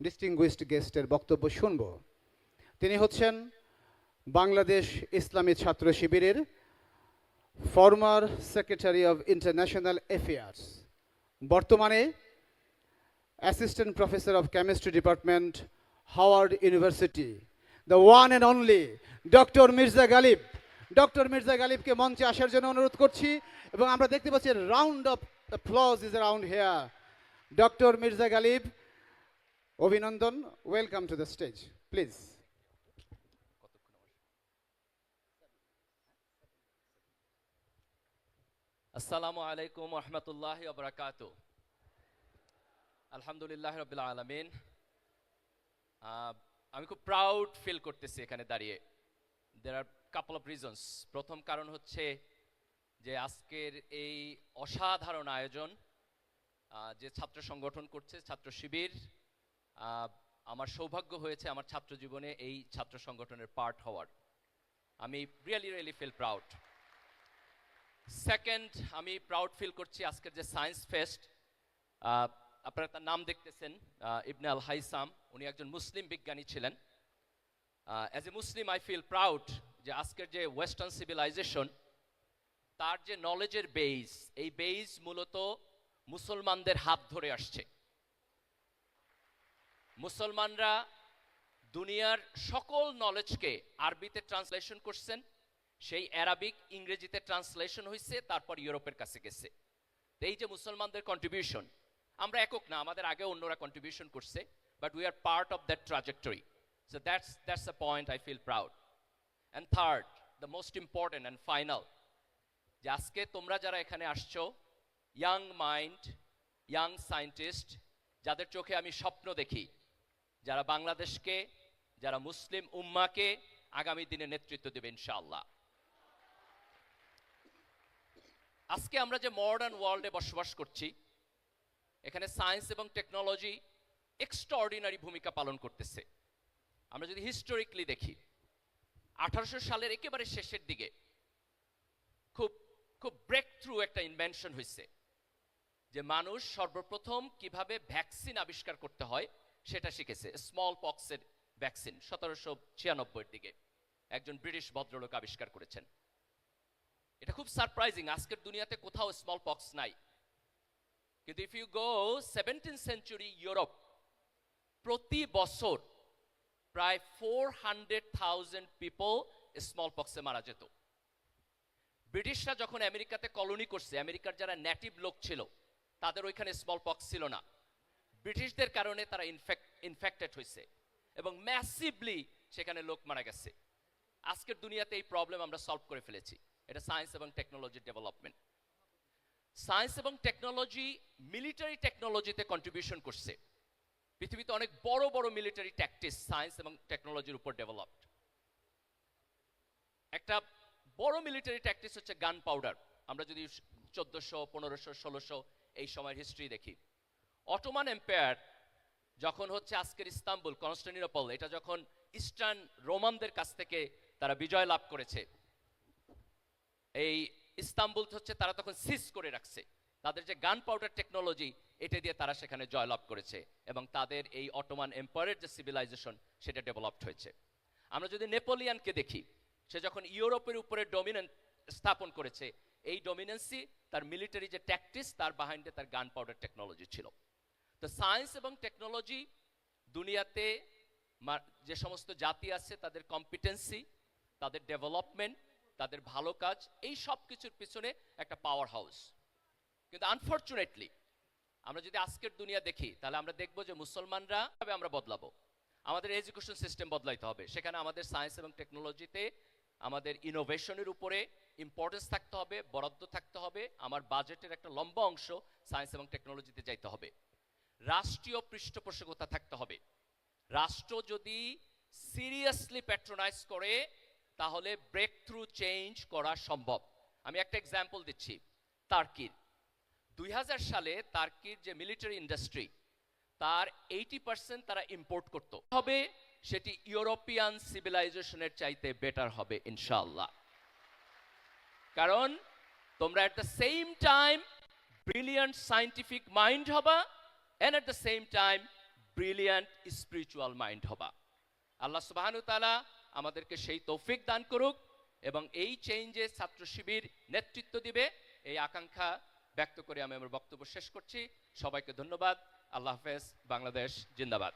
Distinguished গেস্টের বক্তব্য শুনব। তিনি হচ্ছেন বাংলাদেশ ইসলামী ছাত্র শিবিরের former secretary of international affairs, বর্তমানে assistant professor of chemistry department, Howard university, the one and only doctor Mirza Ghalib. Doctor Mirza গালিবকে মঞ্চে আসার জন্য অনুরোধ করছি এবং আমরা দেখতে পাচ্ছি round of applause is around here. Doctor Mirza Ghalib, অভিনন্দন, welcome to the stage, please. আসসালামু আলাইকুম রহমতুল্লাহি ওয়া বারাকাতুহু। আলহামদুলিল্লাহ রাব্বিল আলামিন। আমি খুব প্রাউড ফিল করতেছি এখানে দাঁড়িয়ে। দেয়ার আর কাপল অফ রিজনস। প্রথম কারণ হচ্ছে যে আজকের এই অসাধারণ আয়োজন যে ছাত্র সংগঠন করছে, ছাত্র শিবির। আমার সৌভাগ্য হয়েছে আমার ছাত্র জীবনে এই ছাত্র সংগঠনের পার্ট হওয়ার। আমি রিয়েলি ফিল প্রাউড। সেকেন্ড, আমি প্রাউড ফিল করছি আজকের যে সায়েন্স ফেস্ট। আপনারা তার নাম দেখতেছেন, ইবনে আল হাইসাম। উনি একজন মুসলিম বিজ্ঞানী ছিলেন। As a Muslim I feel proud যে আজকের যে ওয়েস্টার্ন সিভিলাইজেশন, তার যে নলেজের বেইস, এই বেইস মূলত মুসলমানদের হাত ধরে আসছে। মুসলমানরা দুনিয়ার সকল নলেজকে আরবিতে ট্রান্সলেশন করছেন, সেই অ্যারাবিক ইংরেজিতে ট্রান্সলেশন হয়েছে, তারপর ইউরোপের কাছে গেছে। এই যে মুসলমানদের কন্ট্রিবিউশন, আমরা একক না, আমাদের আগে অন্যরা কন্ট্রিবিউশন করছে, but we are part of that trajectory. So that's a point I feel proud. And third, the most important and final, যে আজকে তোমরা যারা এখানে আসছো, ইয়াং মাইন্ড, ইয়াং সায়েন্টিস্ট, যাদের চোখে আমি স্বপ্ন দেখি, যারা বাংলাদেশকে, যারা মুসলিম উম্মাকে আগামী দিনে নেতৃত্ব দেবে ইনশাআল্লাহ। আজকে আমরা যে মডার্ন ওয়ার্ল্ডে বসবাস করছি, এখানে সায়েন্স এবং টেকনোলজি এক্সট্রাঅর্ডিনারি ভূমিকা পালন করতেছে। আমরা যদি হিস্টোরিক্যালি দেখি, 1800 সালের একেবারে শেষের দিকে খুব খুব ব্রেক থ্রু একটা ইনভেনশন হয়েছে, যে মানুষ সর্বপ্রথম কিভাবে ভ্যাকসিন আবিষ্কার করতে হয় সেটা শিখেছে। স্মল পক্সের ভ্যাকসিন 1796 দিকে একজন ব্রিটিশ ভদ্রলোক আবিষ্কার করেছেন। এটা খুব সারপ্রাইজিং, আজকের দুনিয়াতে কোথাও স্মল পক্স নাই। কিন্তু if you go 17th century Europe, প্রতি বছর প্রায় 400,000 পিপল স্মল পক্সে মারা যেত। ব্রিটিশরা যখন আমেরিকাতে কলোনি করছে, আমেরিকার যারা নেটিভ লোক ছিল তাদের ওইখানে স্মল পক্স ছিল না। ব্রিটিশদের কারণে তারা ইনফেক্টেড হয়েছে এবং ম্যাসিভলি সেখানে লোক মারা গেছে। আজকের দুনিয়াতে এই প্রবলেম আমরা সলভ করে ফেলেছি। এটা সায়েন্স এবং টেকনোলজির ডেভেলপমেন্ট। সায়েন্স এবং টেকনোলজি মিলিটারি টেকনোলজিতে কন্ট্রিবিউশন করছে। পৃথিবীতে অনেক বড় বড় মিলিটারি ট্যাকটিক্স সায়েন্স এবং টেকনোলজির উপর ডেভেলপড। একটা বড় মিলিটারি ট্যাকটিক্স হচ্ছে গান পাউডার। আমরা যদি 1400, 1500, 1600 এই সময়ের হিস্ট্রি দেখি, অটোমান এম্পায়ার যখন হচ্ছে আজকের ইস্তাম্বুল, কনস্টান্টিনোপল, এটা যখন ইস্টার্ন রোমানদের কাছ থেকে তারা বিজয় লাভ করেছে, এই ইস্তাম্বুল হচ্ছে তারা তখন সিজ করে রাখছে। তাদের যে গান পাউডার টেকনোলজি, এটা দিয়ে তারা সেখানে জয়লাভ করেছে এবং তাদের এই অটোমান এম্পায়ারের যে সিভিলাইজেশন সেটা ডেভেলপড হয়েছে। আমরা যদি নেপোলিয়ানকে দেখি, সে যখন ইউরোপের উপরে ডমিনেন্স স্থাপন করেছে, এই ডমিনেন্সি তার মিলিটারি যে ট্যাকটিক্স, তার বাহাইন্ডে তার গান পাউডার টেকনোলজি ছিল। তো সায়েন্স এবং টেকনোলজি দুনিয়াতে যে সমস্ত জাতি আছে তাদের কম্পিটেন্সি, তাদের ডেভেলপমেন্ট, তাদের ভালো কাজ, এই সব কিছুর পিছনে একটা পাওয়ার হাউস। কিন্তু আনফরচুনেটলি আমরা যদি আজকের দুনিয়া দেখি, তাহলে আমরা দেখব যে মুসলমানরা কিভাবে আমরা বদলাবো। আমাদের এডুকেশন সিস্টেম বদলাইতে হবে। সেখানে আমাদের সায়েন্স এবং টেকনোলজিতে আমাদের ইনোভেশনের উপরে ইম্পর্টেন্স থাকতে হবে, বরাদ্দ থাকতে হবে। আমার বাজেটের একটা লম্বা অংশ সায়েন্স এবং টেকনোলজিতে যাইতে হবে। রাষ্ট্রীয় পৃষ্ঠপোষকতা থাকতে হবে। রাষ্ট্র যদি সিরিয়াসলি প্যাট্রোনাইজ করে, তাহলে ব্রেক থ্রু চেঞ্জ করা সম্ভব। আমি একটা এক্সাম্পল দিচ্ছি, তার্কির। 2000 সালে তার্কির যে মিলিটারি ইন্ডাস্ট্রি, তার 80% তারা ইম্পোর্ট করত হবে। সেটি ইউরোপিয়ান সিভিলাইজেশনের চাইতে বেটার হবে ইনশাআল্লাহ। কারণ তোমরা at the same time brilliant scientific mind হবা, and at the same time brilliant spiritual mind হবা। আল্লাহ সুবহানাহু ওয়া তাআলা আমাদেরকে সেই তৌফিক দান করুক এবং এই চেঞ্জে ছাত্র শিবির নেতৃত্ব দিবে, এই আকাঙ্ক্ষা ব্যক্ত করে আমি আমার বক্তব্য শেষ করছি। সবাইকে ধন্যবাদ। আল্লাহ হাফেজ। বাংলাদেশ জিন্দাবাদ।